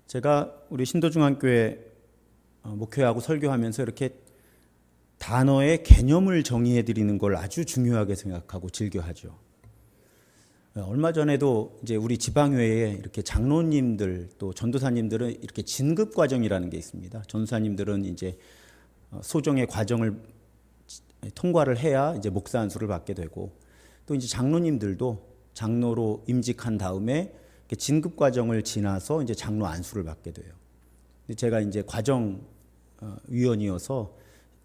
제가 우리 신도중앙교회 목회하고 설교하면서 이렇게 단어의 개념을 정의해 드리는 걸 아주 중요하게 생각하고 즐겨하죠. 얼마 전에도 이제 우리 지방회에 이렇게 장로님들 또 전도사님들은 이렇게 진급 과정이라는 게 있습니다. 전도사님들은 이제 소정의 과정을 통과를 해야 이제 목사 안수를 받게 되고, 또 이제 장로님들도 장로로 임직한 다음에 진급 과정을 지나서 이제 장로 안수를 받게 돼요. 제가 이제 과정 위원이어서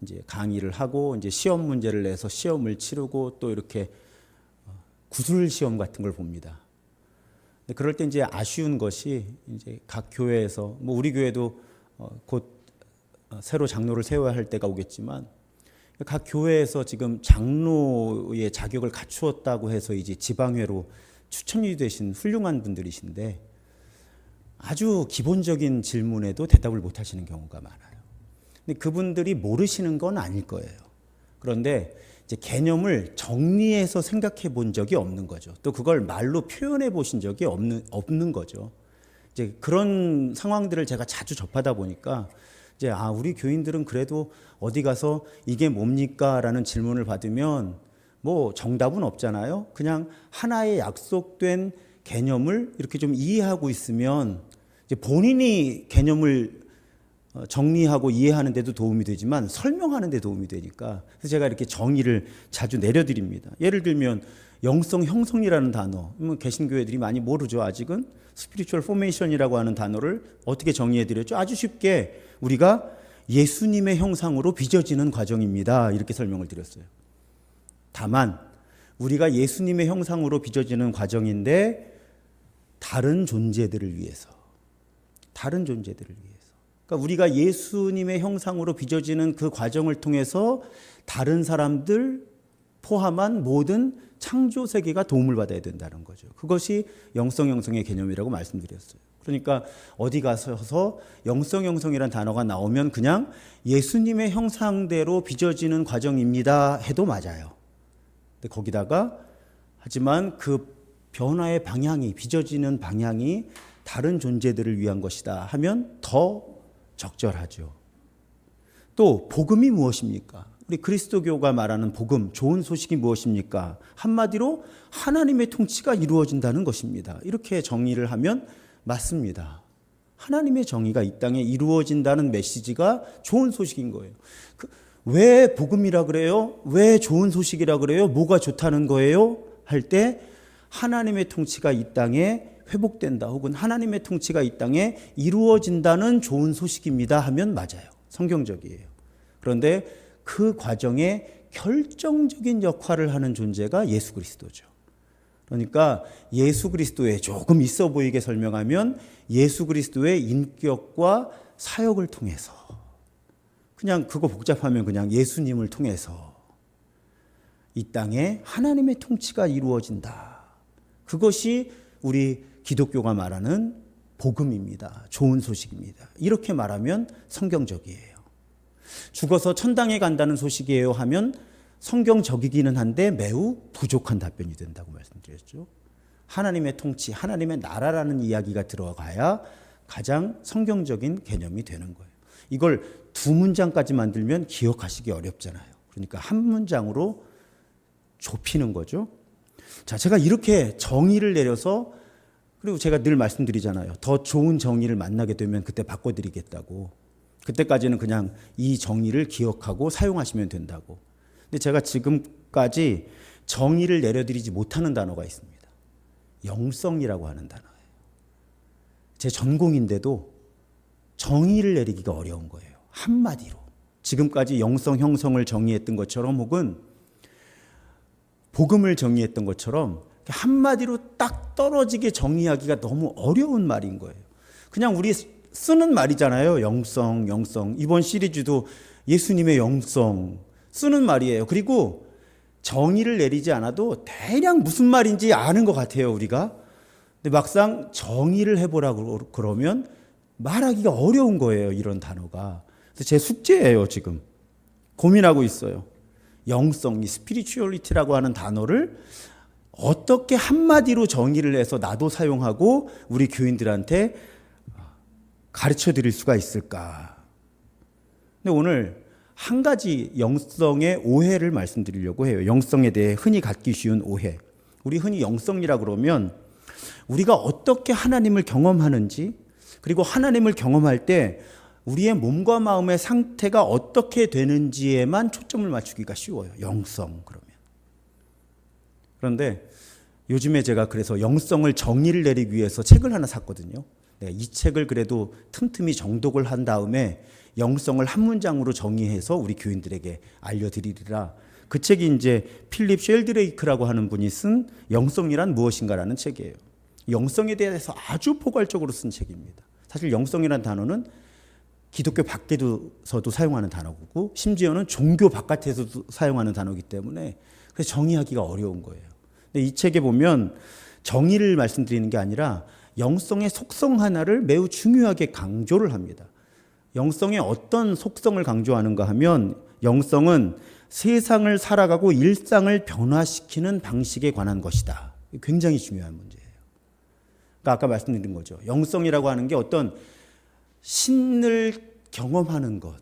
이제 강의를 하고 이제 시험 문제를 내서 시험을 치르고 또 이렇게 구술 시험 같은 걸 봅니다. 그럴 때 이제 아쉬운 것이 이제 각 교회에서 뭐 우리 교회도 곧 새로 장로를 세워야 할 때가 오겠지만 각 교회에서 지금 장로의 자격을 갖추었다고 해서 이제 지방회로 추천이 되신 훌륭한 분들이신데 아주 기본적인 질문에도 대답을 못 하시는 경우가 많아요. 근데 그분들이 모르시는 건 아닐 거예요. 그런데 이제 개념을 정리해서 생각해 본 적이 없는 거죠. 또 그걸 말로 표현해 보신 적이 없는 거죠. 이제 그런 상황들을 제가 자주 접하다 보니까 이제 우리 교인들은 그래도 어디 가서 이게 뭡니까? 라는 질문을 받으면 뭐 정답은 없잖아요. 그냥 하나의 약속된 개념을 이렇게 좀 이해하고 있으면 이제 본인이 개념을 정리하고 이해하는 데도 도움이 되지만 설명하는 데 도움이 되니까 그래서 제가 이렇게 정의를 자주 내려드립니다. 예를 들면 영성 형성이라는 단어, 개신교회들이 많이 모르죠. 아직은 스피리추얼 포메이션이라고 하는 단어를 어떻게 정의해드렸죠? 아주 쉽게 우리가 예수님의 형상으로 빚어지는 과정입니다. 이렇게 설명을 드렸어요. 다만 우리가 예수님의 형상으로 빚어지는 과정인데 다른 존재들을 위해서, 그러니까 우리가 예수님의 형상으로 빚어지는 그 과정을 통해서 다른 사람들 포함한 모든 창조 세계가 도움을 받아야 된다는 거죠. 그것이 영성 형성의 개념이라고 말씀드렸어요. 그러니까 어디 가서 영성 형성이라는 단어가 나오면 그냥 예수님의 형상대로 빚어지는 과정입니다 해도 맞아요. 근데 거기다가 하지만 그 변화의 방향이, 빚어지는 방향이 다른 존재들을 위한 것이다 하면 더 적절하죠. 또 복음이 무엇입니까? 우리 그리스도교가 말하는 복음, 좋은 소식이 무엇입니까? 한마디로 하나님의 통치가 이루어진다는 것입니다. 이렇게 정의를 하면 맞습니다. 하나님의 정의가 이 땅에 이루어진다는 메시지가 좋은 소식인 거예요. 왜 복음이라 그래요? 왜 좋은 소식이라 그래요? 뭐가 좋다는 거예요? 할 때 하나님의 통치가 이 땅에 회복된다 혹은 하나님의 통치가 이 땅에 이루어진다는 좋은 소식입니다 하면 맞아요. 성경적이에요. 그런데 그 과정에 결정적인 역할을 하는 존재가 예수 그리스도죠. 그러니까 예수 그리스도의, 조금 있어 보이게 설명하면 예수 그리스도의 인격과 사역을 통해서, 그냥 그거 복잡하면 그냥 예수님을 통해서 이 땅에 하나님의 통치가 이루어진다. 그것이 우리 기독교가 말하는 복음입니다. 좋은 소식입니다. 이렇게 말하면 성경적이에요. 죽어서 천당에 간다는 소식이에요 하면 성경적이기는 한데 매우 부족한 답변이 된다고 말씀드렸죠. 하나님의 통치, 하나님의 나라라는 이야기가 들어가야 가장 성경적인 개념이 되는 거예요. 이걸 두 문장까지 만들면 기억하시기 어렵잖아요. 그러니까 한 문장으로 좁히는 거죠. 자, 제가 이렇게 정의를 내려서, 그리고 제가 늘 말씀드리잖아요. 더 좋은 정의를 만나게 되면 그때 바꿔드리겠다고. 그때까지는 그냥 이 정의를 기억하고 사용하시면 된다고. 근데 제가 지금까지 정의를 내려드리지 못하는 단어가 있습니다. 영성이라고 하는 단어예요. 제 전공인데도 정의를 내리기가 어려운 거예요. 한마디로. 지금까지 영성 형성을 정의했던 것처럼 혹은 복음을 정의했던 것처럼 한마디로 딱 떨어지게 정의하기가 너무 어려운 말인 거예요. 그냥 우리 쓰는 말이잖아요. 영성. 이번 시리즈도 예수님의 영성 쓰는 말이에요. 그리고 정의를 내리지 않아도 대략 무슨 말인지 아는 것 같아요, 우리가. 근데 막상 정의를 해보라고 그러면 말하기가 어려운 거예요, 이런 단어가. 그래서 제 숙제예요, 지금. 고민하고 있어요. 영성, 이 스피리추얼리티라고 하는 단어를 어떻게 한마디로 정의를 해서 나도 사용하고 우리 교인들한테 가르쳐 드릴 수가 있을까? 근데 오늘 한 가지 영성의 오해를 말씀드리려고 해요. 영성에 대해 흔히 갖기 쉬운 오해. 우리 흔히 영성이라 그러면 우리가 어떻게 하나님을 경험하는지, 그리고 하나님을 경험할 때 우리의 몸과 마음의 상태가 어떻게 되는지에만 초점을 맞추기가 쉬워요. 영성 그러면. 그런데 요즘에 제가 그래서 영성을 정의를 내리기 위해서 책을 하나 샀거든요. 이 책을 그래도 틈틈이 정독을 한 다음에 영성을 한 문장으로 정의해서 우리 교인들에게 알려드리리라. 그 책이 이제 필립 쉘드레이크라고 하는 분이 쓴 영성이란 무엇인가라는 책이에요. 영성에 대해서 아주 포괄적으로 쓴 책입니다. 사실 영성이라는 단어는 기독교 밖에서도 사용하는 단어고 심지어는 종교 바깥에서도 사용하는 단어이기 때문에 그래서 정의하기가 어려운 거예요. 근데 이 책에 보면 정의를 말씀드리는 게 아니라 영성의 속성 하나를 매우 중요하게 강조를 합니다. 영성의 어떤 속성을 강조하는가 하면 영성은 세상을 살아가고 일상을 변화시키는 방식에 관한 것이다. 굉장히 중요한 문제예요. 그러니까 아까 말씀드린 거죠. 영성이라고 하는 게 어떤 신을 경험하는 것,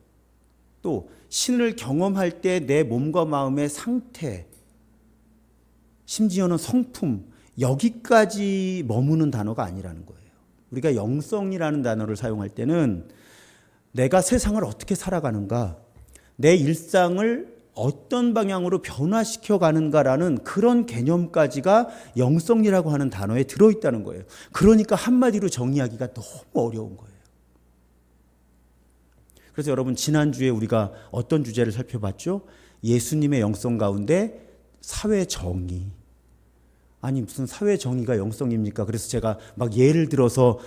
또 신을 경험할 때 내 몸과 마음의 상태, 심지어는 성품, 여기까지 머무는 단어가 아니라는 거예요. 우리가 영성이라는 단어를 사용할 때는 내가 세상을 어떻게 살아가는가, 내 일상을 어떤 방향으로 변화시켜 가는가라는 그런 개념까지가 영성이라고 하는 단어에 들어있다는 거예요. 그러니까 한마디로 정의하기가 너무 어려운 거예요. 그래서 여러분 지난주에 우리가 어떤 주제를 살펴봤죠? 예수님의 영성 가운데 사회 정의. 아니 무슨 사회 정의가 영성입니까? 그래서 제가 막 예를 들어서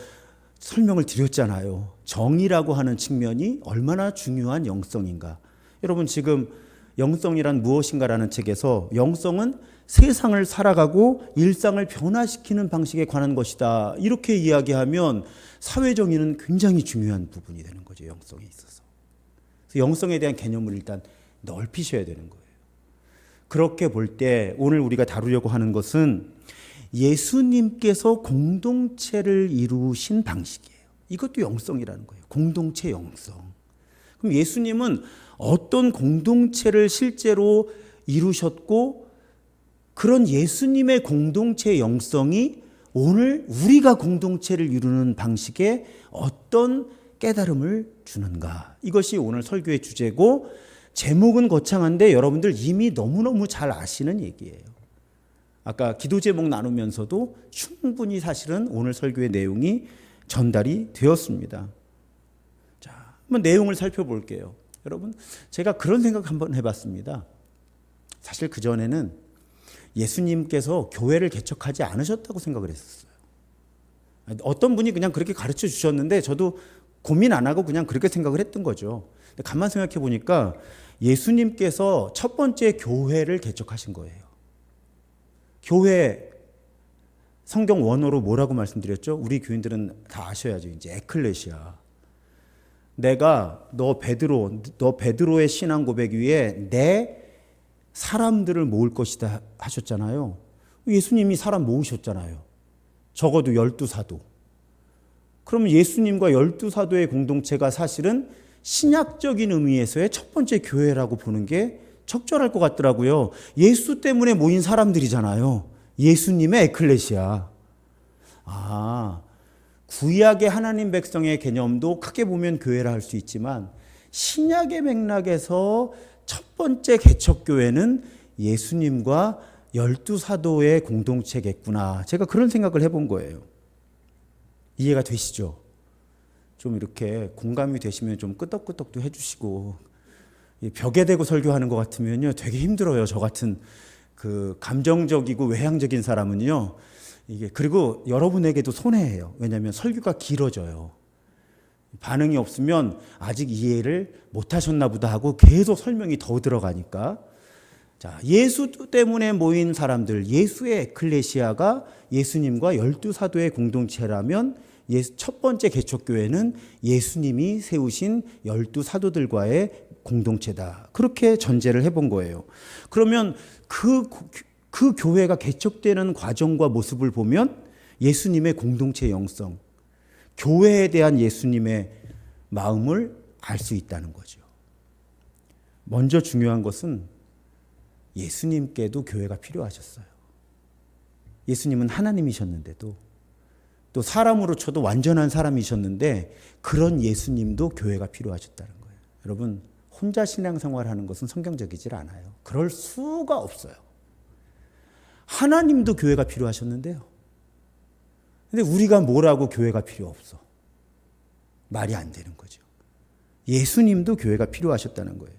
설명을 드렸잖아요. 정의라고 하는 측면이 얼마나 중요한 영성인가. 여러분 지금 영성이란 무엇인가라는 책에서 영성은 세상을 살아가고 일상을 변화시키는 방식에 관한 것이다. 이렇게 이야기하면 사회 정의는 굉장히 중요한 부분이 되는 거죠. 영성에 있어서. 그래서 영성에 대한 개념을 일단 넓히셔야 되는 거예요. 그렇게 볼 때 오늘 우리가 다루려고 하는 것은 예수님께서 공동체를 이루신 방식이에요. 이것도 영성이라는 거예요. 공동체 영성. 그럼 예수님은 어떤 공동체를 실제로 이루셨고 그런 예수님의 공동체 영성이 오늘 우리가 공동체를 이루는 방식에 어떤 깨달음을 주는가. 이것이 오늘 설교의 주제고 제목은 거창한데 여러분들 이미 너무너무 잘 아시는 얘기예요. 아까 기도 제목 나누면서도 충분히 사실은 오늘 설교의 내용이 전달이 되었습니다. 자, 한번 내용을 살펴볼게요. 여러분, 제가 그런 생각 한번 해봤습니다. 사실 그전에는 예수님께서 교회를 개척하지 않으셨다고 생각을 했었어요. 어떤 분이 그냥 그렇게 가르쳐 주셨는데 저도 고민 안 하고 그냥 그렇게 생각을 했던 거죠. 근데 가만 생각해 보니까 예수님께서 첫 번째 교회를 개척하신 거예요. 교회 성경 원어로 뭐라고 말씀드렸죠? 우리 교인들은 다 아셔야죠. 이제 에클레시아. 내가 너 베드로의 신앙 고백 위에 내 사람들을 모을 것이다 하셨잖아요. 예수님이 사람 모으셨잖아요. 적어도 12사도. 그러면 예수님과 12사도의 공동체가 사실은 신약적인 의미에서의 첫 번째 교회라고 보는 게 적절할 것 같더라고요. 예수 때문에 모인 사람들이잖아요. 예수님의 에클레시아. 구약의 하나님 백성의 개념도 크게 보면 교회라 할 수 있지만 신약의 맥락에서 첫 번째 개척교회는 예수님과 12사도의 공동체겠구나. 제가 그런 생각을 해본 거예요. 이해가 되시죠? 좀 이렇게 공감이 되시면 좀 끄덕끄덕도 해주시고, 벽에 대고 설교하는 것 같으면요 되게 힘들어요. 저 같은 그 감정적이고 외향적인 사람은요. 그리고 여러분에게도 손해예요. 왜냐하면 설교가 길어져요. 반응이 없으면 아직 이해를 못하셨나 보다 하고 계속 설명이 더 들어가니까. 자, 예수 때문에 모인 사람들, 예수의 에클레시아가 예수님과 12사도의 공동체라면 첫 번째 개척교회는 예수님이 세우신 12사도들과의 공동체다. 그렇게 전제를 해본 거예요. 그러면 그 교회가 개척되는 과정과 모습을 보면 예수님의 공동체 영성, 교회에 대한 예수님의 마음을 알 수 있다는 거죠. 먼저 중요한 것은 예수님께도 교회가 필요하셨어요. 예수님은 하나님이셨는데도, 또 사람으로 쳐도 완전한 사람이셨는데 그런 예수님도 교회가 필요하셨다는 거예요. 여러분, 혼자 신앙생활하는 것은 성경적이질 않아요. 그럴 수가 없어요. 하나님도 교회가 필요하셨는데요. 근데 우리가 뭐라고 교회가 필요 없어? 말이 안 되는 거죠. 예수님도 교회가 필요하셨다는 거예요.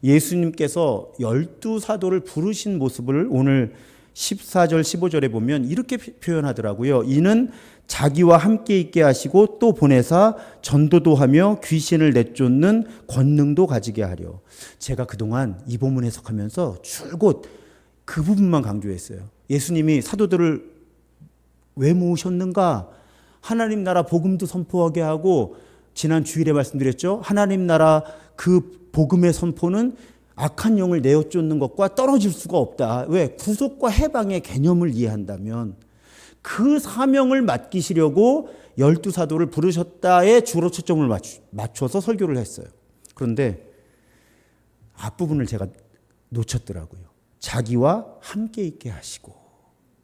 예수님께서 12사도를 부르신 모습을 오늘 14절 15절에 보면 이렇게 표현하더라고요. 이는 자기와 함께 있게 하시고 또 보내사 전도도 하며 귀신을 내쫓는 권능도 가지게 하려. 제가 그동안 이 본문 해석하면서 줄곧 그 부분만 강조했어요. 예수님이 사도들을 왜 모으셨는가? 하나님 나라 복음도 선포하게 하고, 지난 주일에 말씀드렸죠. 하나님 나라 그 복음의 선포는 악한 영을 내어쫓는 것과 떨어질 수가 없다. 왜? 구속과 해방의 개념을 이해한다면 그 사명을 맡기시려고 12사도를 부르셨다에 주로 초점을 맞춰서 설교를 했어요. 그런데 앞부분을 제가 놓쳤더라고요. 자기와 함께 있게 하시고,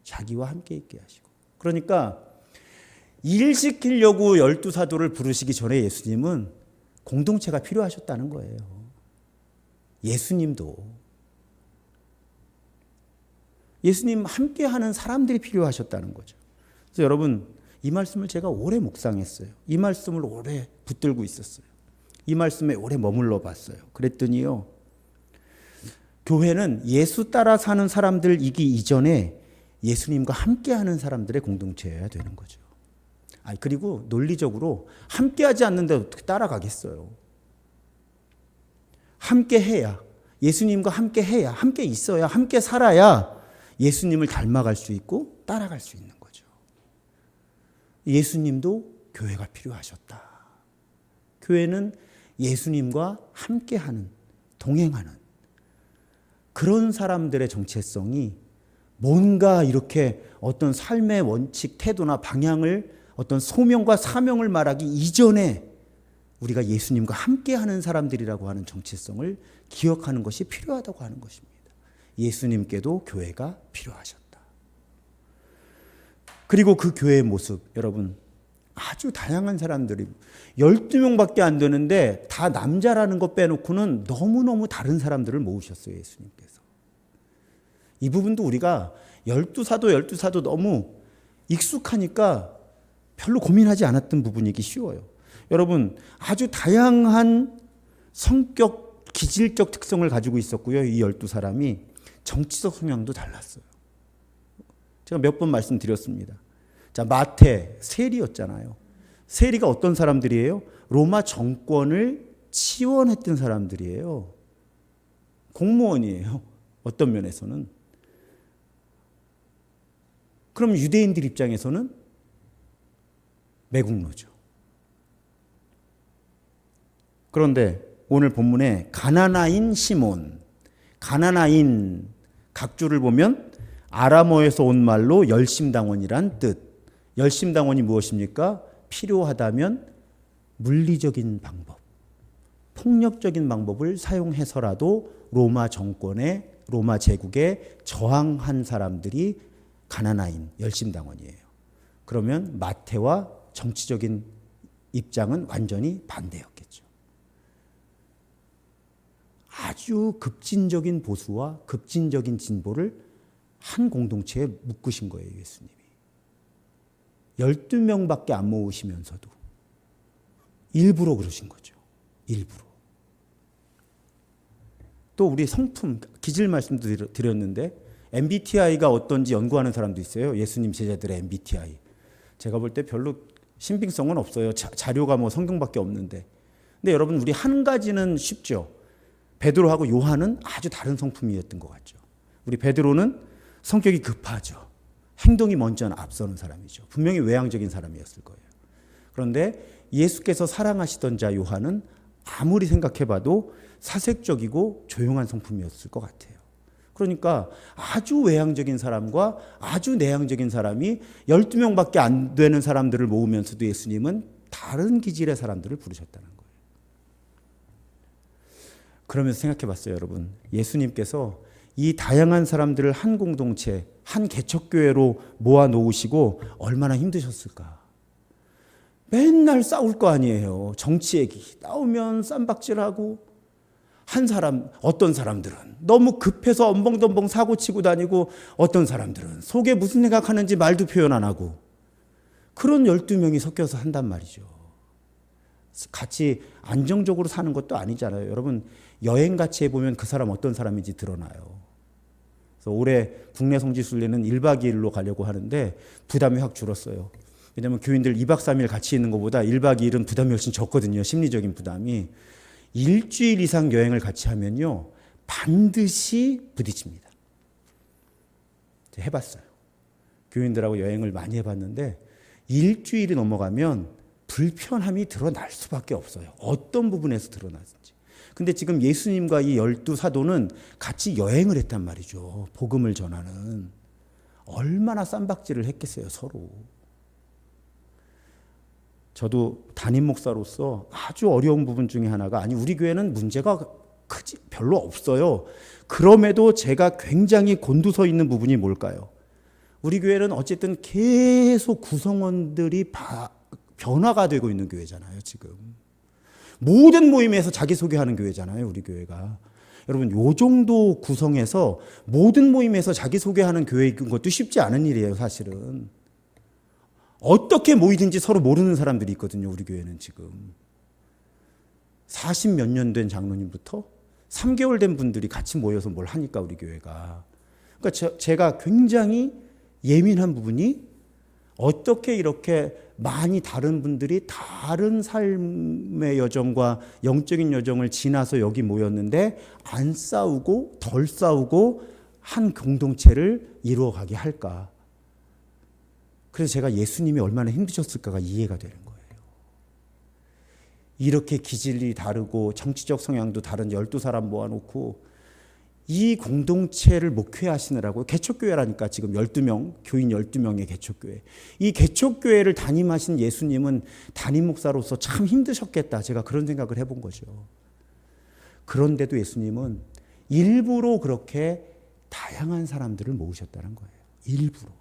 자기와 함께 있게 하시고. 그러니까 일 시키려고 12사도를 부르시기 전에 예수님은 공동체가 필요하셨다는 거예요. 예수님도. 예수님 함께하는 사람들이 필요하셨다는 거죠. 그래서 여러분, 이 말씀을 제가 오래 묵상했어요. 이 말씀을 오래 붙들고 있었어요. 이 말씀에 오래 머물러 봤어요. 그랬더니요, 교회는 예수 따라 사는 사람들이기 이전에 예수님과 함께하는 사람들의 공동체여야 되는 거죠. 그리고 논리적으로 함께하지 않는데 어떻게 따라가겠어요? 함께 해야, 예수님과 함께 해야, 함께 있어야, 함께 살아야 예수님을 닮아갈 수 있고 따라갈 수 있는 거죠. 예수님도 교회가 필요하셨다. 교회는 예수님과 함께하는, 동행하는 그런 사람들의 정체성이 뭔가 이렇게 어떤 삶의 원칙, 태도나 방향을, 어떤 소명과 사명을 말하기 이전에 우리가 예수님과 함께하는 사람들이라고 하는 정체성을 기억하는 것이 필요하다고 하는 것입니다. 예수님께도 교회가 필요하셨다. 그리고 그 교회의 모습, 여러분, 아주 다양한 사람들이 12명밖에 안 되는데 다 남자라는 것 빼놓고는 너무너무 다른 사람들을 모으셨어요, 예수님께서. 이 부분도 우리가 12사도 너무 익숙하니까 별로 고민하지 않았던 부분이기 쉬워요. 여러분, 아주 다양한 성격, 기질적 특성을 가지고 있었고요. 이 12사람이 정치적 성향도 달랐어요. 제가 몇 번 말씀드렸습니다. 자, 마태, 세리였잖아요. 세리가 어떤 사람들이에요? 로마 정권을 지원했던 사람들이에요. 공무원이에요. 어떤 면에서는. 그럼 유대인들 입장에서는 매국노죠. 그런데 오늘 본문에 가나나인 시몬, 가나나인 각주를 보면 아람어에서 온 말로 열심당원이란 뜻. 열심당원이 무엇입니까? 필요하다면 물리적인 방법, 폭력적인 방법을 사용해서라도 로마 정권에, 로마 제국에 저항한 사람들이 가나나인, 열심당원이에요. 그러면 마태와 정치적인 입장은 완전히 반대였겠죠. 아주 급진적인 보수와 급진적인 진보를 한 공동체에 묶으신 거예요, 예수님이. 12명밖에 안 모으시면서도 일부러 그러신 거죠. 일부러. 또 우리 성품, 기질 말씀도 드렸는데 MBTI가 어떤지 연구하는 사람도 있어요. 예수님 제자들의 MBTI. 제가 볼 때 별로 신빙성은 없어요. 자료가 뭐 성경밖에 없는데. 근데 여러분, 우리 한 가지는 쉽죠. 베드로하고 요한은 아주 다른 성품이었던 것 같죠. 우리 베드로는 성격이 급하죠. 행동이 먼저 앞서는 사람이죠. 분명히 외향적인 사람이었을 거예요. 그런데 예수께서 사랑하시던 자 요한은 아무리 생각해봐도 사색적이고 조용한 성품이었을 것 같아요. 그러니까 아주 외향적인 사람과 아주 내향적인 사람이 12명밖에 안 되는 사람들을 모으면서도 예수님은 다른 기질의 사람들을 부르셨다는 거예요. 그러면서 생각해 봤어요, 여러분. 예수님께서 이 다양한 사람들을 한 공동체, 한 개척교회로 모아 놓으시고 얼마나 힘드셨을까. 맨날 싸울 거 아니에요. 정치 얘기 나오면 쌈박질하고, 한 사람, 어떤 사람들은 너무 급해서 엄벙덤벙 사고 치고 다니고, 어떤 사람들은 속에 무슨 생각하는지 말도 표현 안 하고, 그런 12명이 섞여서 한단 말이죠. 같이 안정적으로 사는 것도 아니잖아요. 여러분, 여행 같이 해보면 그 사람 어떤 사람인지 드러나요. 그래서 올해 국내 성지순례는 1박 2일로 가려고 하는데 부담이 확 줄었어요. 왜냐하면 교인들 2박 3일 같이 있는 것보다 1박 2일은 부담이 훨씬 적거든요. 심리적인 부담이. 일주일 이상 여행을 같이 하면요, 반드시 부딪힙니다. 해봤어요. 교인들하고 여행을 많이 해봤는데 일주일이 넘어가면 불편함이 드러날 수밖에 없어요. 어떤 부분에서 드러나든지. 근데 지금 예수님과 이 12사도는 같이 여행을 했단 말이죠. 복음을 전하는. 얼마나 쌈박질을 했겠어요, 서로. 저도 담임 목사로서 아주 어려운 부분 중에 하나가, 아니 우리 교회는 문제가 별로 없어요. 그럼에도 제가 굉장히 곤두서 있는 부분이 뭘까요? 우리 교회는 어쨌든 계속 구성원들이 변화가 되고 있는 교회잖아요, 지금. 모든 모임에서 자기소개하는 교회잖아요, 우리 교회가. 여러분, 요 정도 구성에서 모든 모임에서 자기소개하는 교회인 것도 쉽지 않은 일이에요, 사실은. 어떻게 모이든지 서로 모르는 사람들이 있거든요, 우리 교회는 지금. 40 몇 년 된 장로님부터 3개월 된 분들이 같이 모여서 뭘 하니까, 우리 교회가. 그러니까 제가 굉장히 예민한 부분이, 어떻게 이렇게 많이 다른 분들이 다른 삶의 여정과 영적인 여정을 지나서 여기 모였는데 안 싸우고 덜 싸우고 한 공동체를 이루어가게 할까. 그래서 제가 예수님이 얼마나 힘드셨을까가 이해가 되는 거예요. 이렇게 기질이 다르고 정치적 성향도 다른 12사람 모아놓고 이 공동체를 목회하시느라고, 개척교회라니까 지금 12명, 교인 12명의 개척교회. 이 개척교회를 담임하신 예수님은 담임 목사로서 참 힘드셨겠다. 제가 그런 생각을 해본 거죠. 그런데도 예수님은 일부러 그렇게 다양한 사람들을 모으셨다는 거예요. 일부러.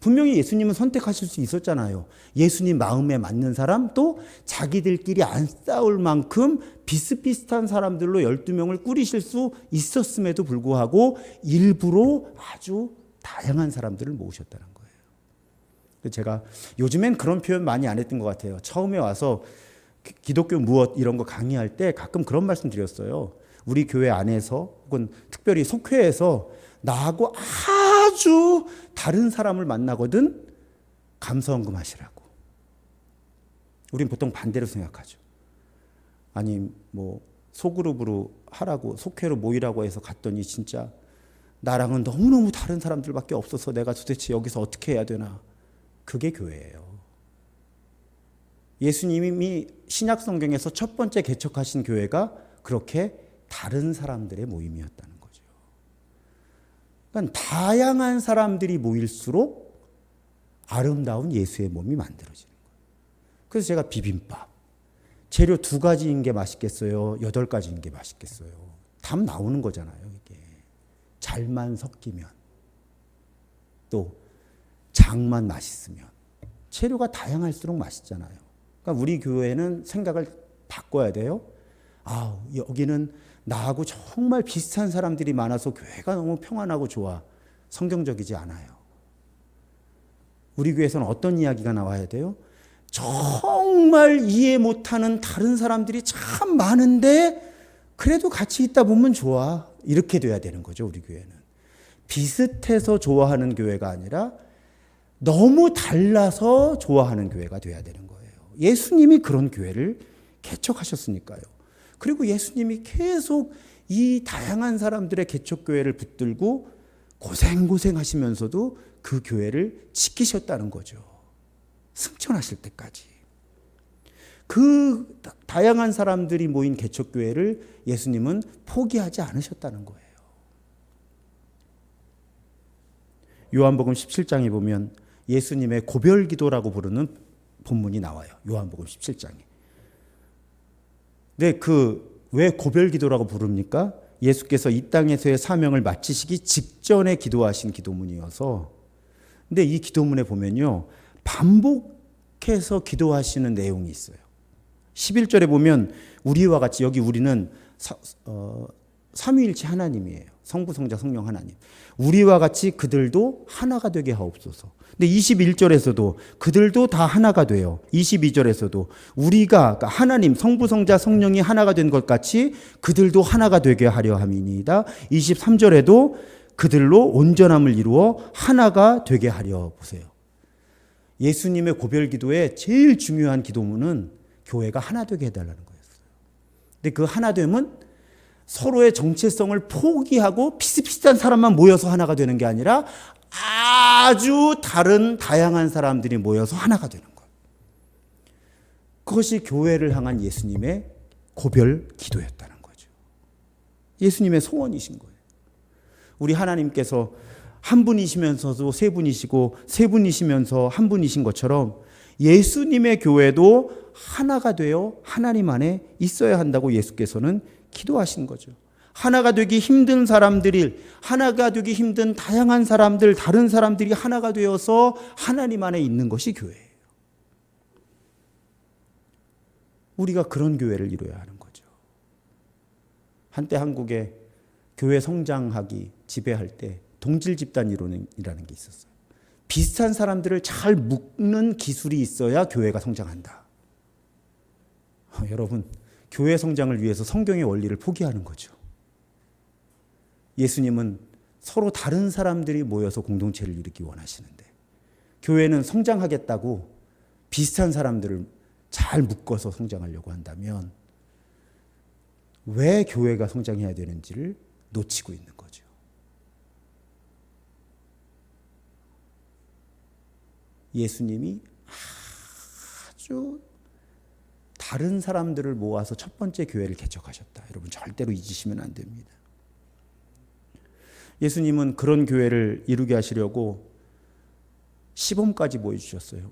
분명히 예수님은 선택하실 수 있었잖아요. 예수님 마음에 맞는 사람, 또 자기들끼리 안 싸울 만큼 비슷비슷한 사람들로 12명을 꾸리실 수 있었음에도 불구하고 일부러 아주 다양한 사람들을 모으셨다는 거예요. 제가 요즘엔 그런 표현 많이 안 했던 것 같아요. 처음에 와서 기독교 무엇 이런 거 강의할 때 가끔 그런 말씀 드렸어요. 우리 교회 안에서 혹은 특별히 속회에서 나하고 아주 다른 사람을 만나거든 감사헌금 하시라고. 우린 보통 반대로 생각하죠. 아니 뭐 소그룹으로 하라고, 속회로 모이라고 해서 갔더니 진짜 나랑은 너무너무 다른 사람들밖에 없어서 내가 도대체 여기서 어떻게 해야 되나. 그게 교회예요. 예수님이 신약 성경에서 첫 번째 개척하신 교회가 그렇게 다른 사람들의 모임이었다는 거죠. 그러니까 다양한 사람들이 모일수록 아름다운 예수의 몸이 만들어지는 거예요. 그래서 제가 비빔밥, 재료 2가지인 게 맛있겠어요? 8가지인 게 맛있겠어요? 답 나오는 거잖아요, 이게. 잘만 섞이면, 또 장만 맛있으면. 재료가 다양할수록 맛있잖아요. 그러니까 우리 교회는 생각을 바꿔야 돼요. 아, 여기는 나하고 정말 비슷한 사람들이 많아서 교회가 너무 평안하고 좋아. 성경적이지 않아요. 우리 교회에서는 어떤 이야기가 나와야 돼요? 정말 이해 못하는 다른 사람들이 참 많은데 그래도 같이 있다 보면 좋아. 이렇게 돼야 되는 거죠, 우리 교회는. 비슷해서 좋아하는 교회가 아니라 너무 달라서 좋아하는 교회가 돼야 되는 거예요. 예수님이 그런 교회를 개척하셨으니까요. 그리고 예수님이 계속 이 다양한 사람들의 개척교회를 붙들고 고생하시면서도 그 교회를 지키셨다는 거죠. 승천하실 때까지. 그 다양한 사람들이 모인 개척교회를 예수님은 포기하지 않으셨다는 거예요. 요한복음 17장에 보면 예수님의 고별 기도라고 부르는 본문이 나와요. 요한복음 17장에. 근데 왜 고별 기도라고 부릅니까? 예수께서 이 땅에서의 사명을 마치시기 직전에 기도하신 기도문이어서, 근데 이 기도문에 보면요, 반복해서 기도하시는 내용이 있어요. 11절에 보면 우리와 같이, 여기 우리는 삼위일체 하나님이에요. 성부, 성자, 성령 하나님. 우리와 같이 그들도 하나가 되게 하옵소서. 근데 21절에서도 그들도 다 하나가 돼요. 22절에서도 우리가, 그러니까 하나님, 성부, 성자, 성령이 하나가 된 것 같이 그들도 하나가 되게 하려 함이니이다. 23절에도 그들로 온전함을 이루어 하나가 되게 하려. 보세요. 예수님의 고별 기도의 제일 중요한 기도문은 교회가 하나 되게 해달라는 거였어요. 근데 그 하나됨은 서로의 정체성을 포기하고 비슷비슷한 사람만 모여서 하나가 되는 게 아니라 아주 다른 다양한 사람들이 모여서 하나가 되는 거예요. 그것이 교회를 향한 예수님의 고별 기도였다는 거죠. 예수님의 소원이신 거예요. 우리 하나님께서 한 분이시면서도 세 분이시고 세 분이시면서 한 분이신 것처럼 예수님의 교회도 하나가 되어 하나님 안에 있어야 한다고 예수께서는 기도하신 거죠. 하나가 되기 힘든 사람들이, 하나가 되기 힘든 다양한 사람들, 다른 사람들이 하나가 되어서 하나님 안에 있는 것이 교회예요. 우리가 그런 교회를 이루어야 하는 거죠. 한때 한국에 교회 성장하기 지배할 때 동질 집단 이론이라는 게 있었어요. 비슷한 사람들을 잘 묶는 기술이 있어야 교회가 성장한다. 여러분, 교회 성장을 위해서 성경의 원리를 포기하는 거죠. 예수님은 서로 다른 사람들이 모여서 공동체를 이루기 원하시는데, 교회는 성장하겠다고 비슷한 사람들을 잘 묶어서 성장하려고 한다면 왜 교회가 성장해야 되는지를 놓치고 있는 거죠. 예수님이 아주 다른 사람들을 모아서 첫 번째 교회를 개척하셨다. 여러분 절대로 잊으시면 안 됩니다. 예수님은 그런 교회를 이루게 하시려고 시범까지 보여주셨어요.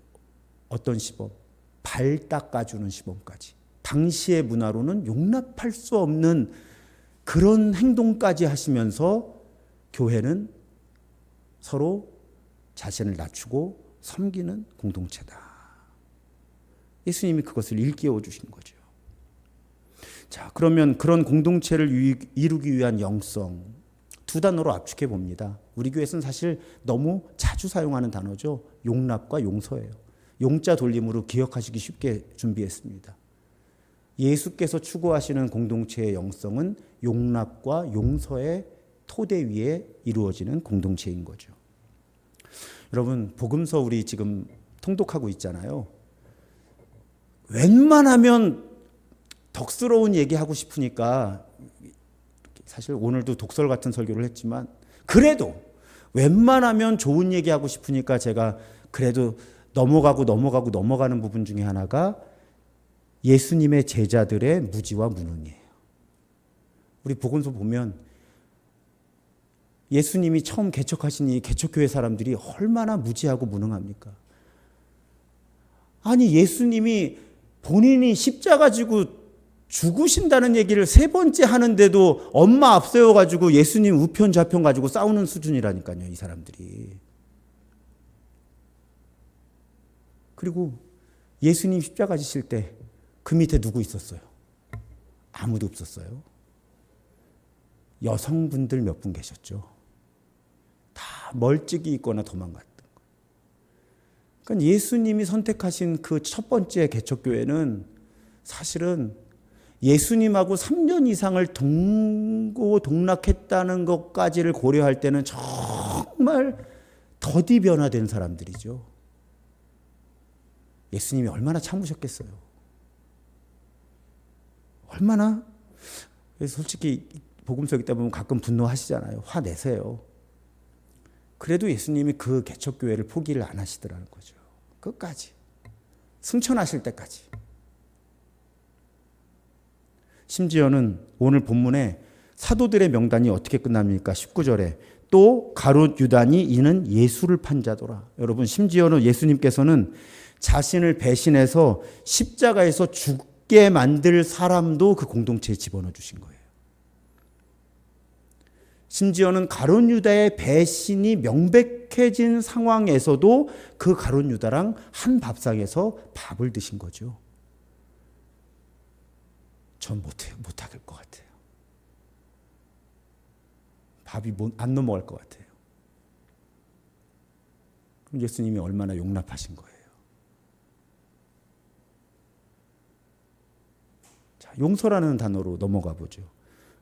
어떤 시범? 발 닦아주는 시범까지. 당시의 문화로는 용납할 수 없는 그런 행동까지 하시면서 교회는 서로 자신을 낮추고 섬기는 공동체다. 예수님이 그것을 일깨워 주신 거죠. 자, 그러면 그런 공동체를 이루기 위한 영성, 두 단어로 압축해 봅니다. 우리 교회에서는 사실 너무 자주 사용하는 단어죠. 용납과 용서예요. 용자 돌림으로 기억하시기 쉽게 준비했습니다. 예수께서 추구하시는 공동체의 영성은 용납과 용서의 토대 위에 이루어지는 공동체인 거죠. 여러분, 복음서 우리 지금 통독하고 있잖아요. 웬만하면 덕스러운 얘기하고 싶으니까, 사실 오늘도 독설 같은 설교를 했지만, 그래도 웬만하면 좋은 얘기하고 싶으니까 제가 그래도 넘어가는 부분 중에 하나가 예수님의 제자들의 무지와 무능이에요. 우리 복음서 보면 예수님이 처음 개척하신 이 개척교회 사람들이 얼마나 무지하고 무능합니까? 아니, 예수님이 본인이 십자가 지고 죽으신다는 얘기를 세 번째 하는데도 엄마 앞세워가지고 예수님 우편 좌편 가지고 싸우는 수준이라니까요, 이 사람들이. 그리고 예수님 십자가 지실 때 그 밑에 누구 있었어요? 아무도 없었어요. 여성분들 몇 분 계셨죠. 다 멀찍이 있거나 도망갔던 거예요. 그러니까 예수님이 선택하신 그 첫 번째 개척교회는 사실은 예수님하고 3년 이상을 동고동락했다는 것까지를 고려할 때는 정말 더디 변화된 사람들이죠. 예수님이 얼마나 참으셨겠어요. 얼마나. 그래서 솔직히 복음서 읽다 보면 가끔 분노하시잖아요. 화내세요. 그래도 예수님이 그 개척교회를 포기를 안 하시더라는 거죠. 끝까지. 승천하실 때까지. 심지어는 오늘 본문에 사도들의 명단이 어떻게 끝납니까? 19절에 또 가룟 유다니 이는 예수를 판 자더라. 여러분, 심지어는 예수님께서는 자신을 배신해서 십자가에서 죽게 만들 사람도 그 공동체에 집어넣어 주신 거예요. 심지어는 가룟 유다의 배신이 명백해진 상황에서도 그 가룟 유다랑 한 밥상에서 밥을 드신 거죠. 전 못할 것 같아요. 밥이 안 넘어갈 것 같아요. 그럼 예수님이 얼마나 용납하신 거예요. 자, 용서라는 단어로 넘어가 보죠.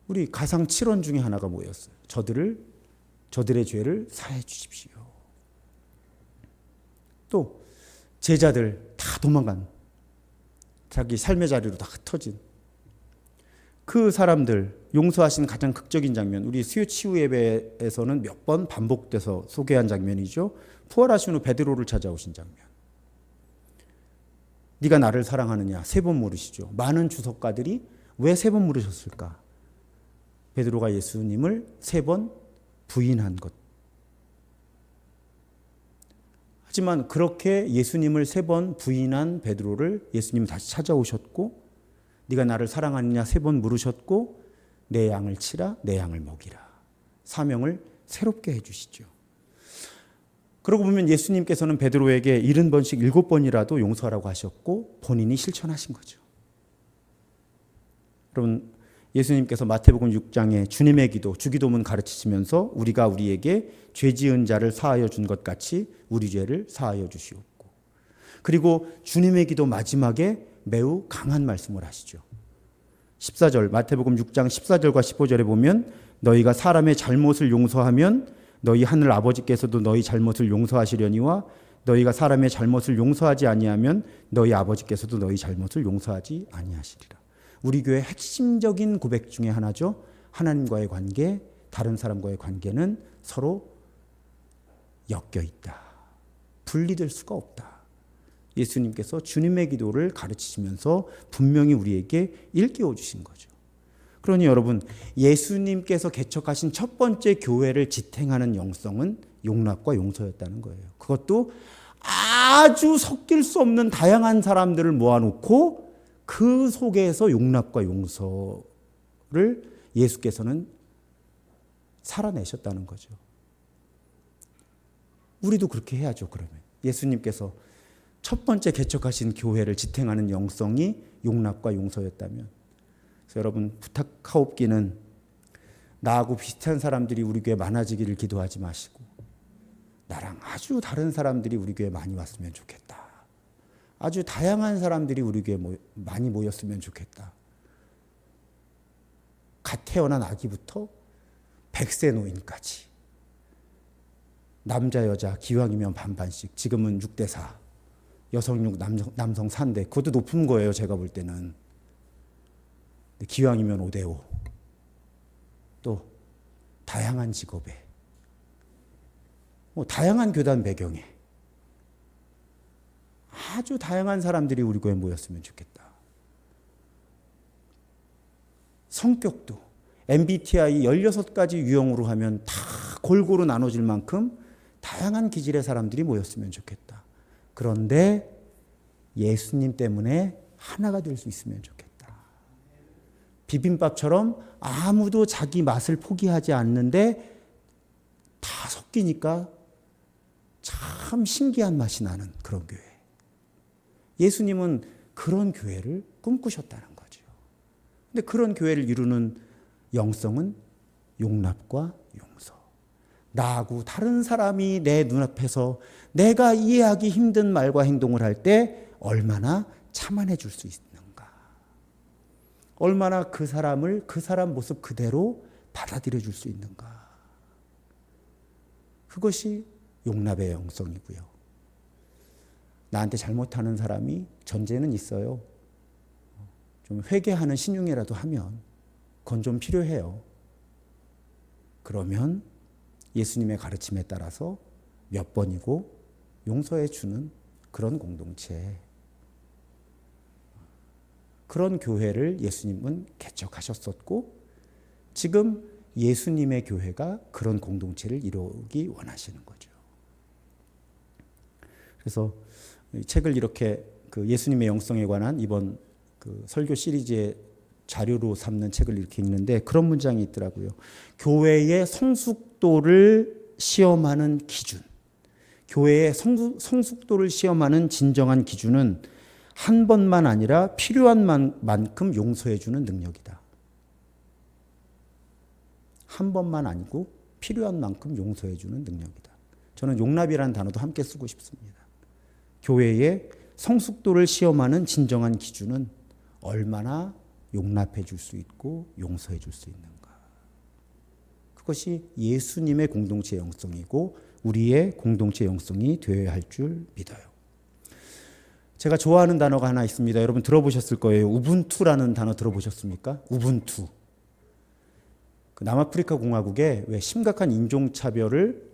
우리 가상 7원 중에 하나가 뭐였어요? 저들의 죄를 사해 주십시오. 또 제자들 다 도망간, 자기 삶의 자리로 다 흩어진 그 사람들 용서하신 가장 극적인 장면, 우리 수요 치유 예배에서는 몇 번 반복돼서 소개한 장면이죠. 부활하신 후 베드로를 찾아오신 장면. 네가 나를 사랑하느냐 3번 물으시죠. 많은 주석가들이 왜 3번 물으셨을까? 베드로가 예수님을 3번 부인한 것. 하지만 그렇게 예수님을 3번 부인한 베드로를 예수님이 다시 찾아오셨고, 네가 나를 사랑하느냐 3번 물으셨고, 내 양을 치라, 내 양을 먹이라. 사명을 새롭게 해주시죠. 그러고 보면 예수님께서는 베드로에게 70번씩 7번이라도 용서하라고 하셨고 본인이 실천하신 거죠. 여러분, 예수님께서 마태복음 6장에 주님의 기도, 주기도문 가르치시면서 우리가 우리에게 죄 지은 자를 사하여 준 것 같이 우리 죄를 사하여 주시옵고, 그리고 주님의 기도 마지막에 매우 강한 말씀을 하시죠. 14절, 마태복음 6장 14절과 15절에 보면 너희가 사람의 잘못을 용서하면 너희 하늘 아버지께서도 너희 잘못을 용서하시려니와 너희가 사람의 잘못을 용서하지 아니하면 너희 아버지께서도 너희 잘못을 용서하지 아니하시리라. 우리 교회의 핵심적인 고백 중에 하나죠. 하나님과의 관계, 다른 사람과의 관계는 서로 엮여 있다. 분리될 수가 없다. 예수님께서 주님의 기도를 가르치시면서 분명히 우리에게 일깨워 주신 거죠. 그러니 여러분, 예수님께서 개척하신 첫 번째 교회를 지탱하는 영성은 용납과 용서였다는 거예요. 그것도 아주 섞일 수 없는 다양한 사람들을 모아놓고 그 속에서 용납과 용서를 예수께서는 살아내셨다는 거죠. 우리도 그렇게 해야죠. 그러면 예수님께서 첫 번째 개척하신 교회를 지탱하는 영성이 용납과 용서였다면, 그래서 여러분, 부탁하옵기는 나하고 비슷한 사람들이 우리 교회에 많아지기를 기도하지 마시고 나랑 아주 다른 사람들이 우리 교회에 많이 왔으면 좋겠다. 아주 다양한 사람들이 우리 교회에 많이 모였으면 좋겠다. 갓 태어난 아기부터 100세 노인까지, 남자 여자 기왕이면 반반씩, 지금은 6대4, 여성 6, 남성 4인데 그것도 높은 거예요. 제가 볼 때는. 기왕이면 5대5. 또 다양한 직업에, 다양한 교단 배경에 아주 다양한 사람들이 우리 교회에 모였으면 좋겠다. 성격도 MBTI 16가지 유형으로 하면 다 골고루 나눠질 만큼 다양한 기질의 사람들이 모였으면 좋겠다. 그런데 예수님 때문에 하나가 될 수 있으면 좋겠다. 비빔밥처럼 아무도 자기 맛을 포기하지 않는데 다 섞이니까 참 신기한 맛이 나는 그런 교회. 예수님은 그런 교회를 꿈꾸셨다는 거죠. 근데 그런 교회를 이루는 영성은 용납과 용서. 나하고 다른 사람이 내 눈앞에서 내가 이해하기 힘든 말과 행동을 할 때 얼마나 참아내 줄 수 있는가. 얼마나 그 사람을 그 사람 모습 그대로 받아들여 줄 수 있는가. 그것이 용납의 영성이고요. 나한테 잘못하는 사람이 전제는 있어요. 좀 회개하는 신용이라도 하면 그건 좀 필요해요. 그러면 예수님의 가르침에 따라서 몇 번이고 용서해 주는 그런 공동체, 그런 교회를 예수님은 개척하셨었고, 지금 예수님의 교회가 그런 공동체를 이루기 원하시는 거죠. 그래서 책을 이렇게 그 예수님의 영성에 관한 이번 그 설교 시리즈의 자료로 삼는 책을 이렇게 읽는데 그런 문장이 있더라고요. 교회의 성숙도를 시험하는 기준, 교회의 성숙도를 시험하는 진정한 기준은 한 번만 아니라 필요한 만큼 용서해 주는 능력이다. 한 번만 아니고 필요한 만큼 용서해 주는 능력이다. 저는 용납이라는 단어도 함께 쓰고 싶습니다. 교회의 성숙도를 시험하는 진정한 기준은 얼마나 용납해 줄 수 있고 용서해 줄 수 있는가. 그것이 예수님의 공동체 영성이고 우리의 공동체 영성이 되어야 할 줄 믿어요. 제가 좋아하는 단어가 하나 있습니다. 여러분 들어보셨을 거예요. 우분투라는 단어 들어보셨습니까? 우분투. 그 남아프리카 공화국에 왜 심각한 인종차별을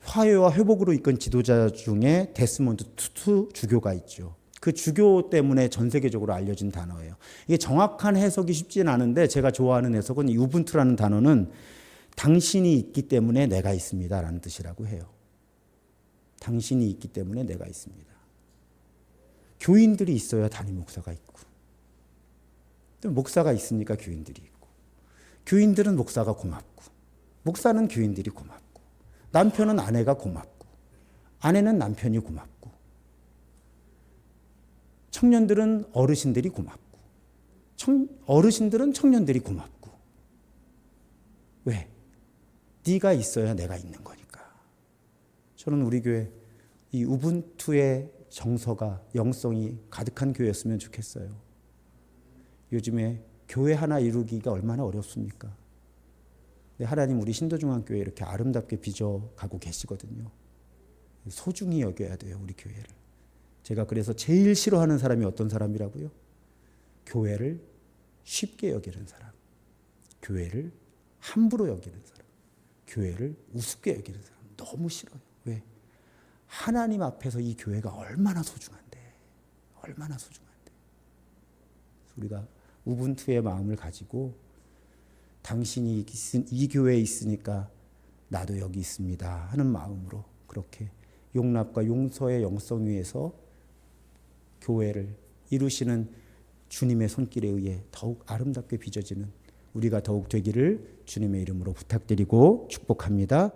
화해와 회복으로 이끈 지도자 중에 데스몬드 투투 주교가 있죠. 그 주교 때문에 전 세계적으로 알려진 단어예요. 이게 정확한 해석이 쉽지는 않은데 제가 좋아하는 해석은 이 우분투라는 단어는 당신이 있기 때문에 내가 있습니다 라는 뜻이라고 해요. 당신이 있기 때문에 내가 있습니다. 교인들이 있어야 담임 목사가 있고, 또 목사가 있으니까 교인들이 있고, 교인들은 목사가 고맙고, 목사는 교인들이 고맙고, 남편은 아내가 고맙고, 아내는 남편이 고맙고, 청년들은 어르신들이 고맙고, 어르신들은 청년들이 고맙고. 왜? 네가 있어야 내가 있는 거니까. 저는 우리 교회 이 우분투의 정서가 영성이 가득한 교회였으면 좋겠어요. 요즘에 교회 하나 이루기가 얼마나 어렵습니까? 하나님 우리 신도중앙교회 이렇게 아름답게 빚어가고 계시거든요. 소중히 여겨야 돼요, 우리 교회를. 제가 그래서 제일 싫어하는 사람이 어떤 사람이라고요? 교회를 쉽게 여기는 사람, 교회를 함부로 여기는 사람, 교회를 우습게 여기는 사람 너무 싫어요. 왜? 하나님 앞에서 이 교회가 얼마나 소중한데, 얼마나 소중한데. 우리가 우분투의 마음을 가지고 당신이 이 교회에 있으니까 나도 여기 있습니다 하는 마음으로 그렇게 용납과 용서의 영성 위에서 교회를 이루시는 주님의 손길에 의해 더욱 아름답게 빚어지는 우리가 더욱 되기를 주님의 이름으로 부탁드리고 축복합니다.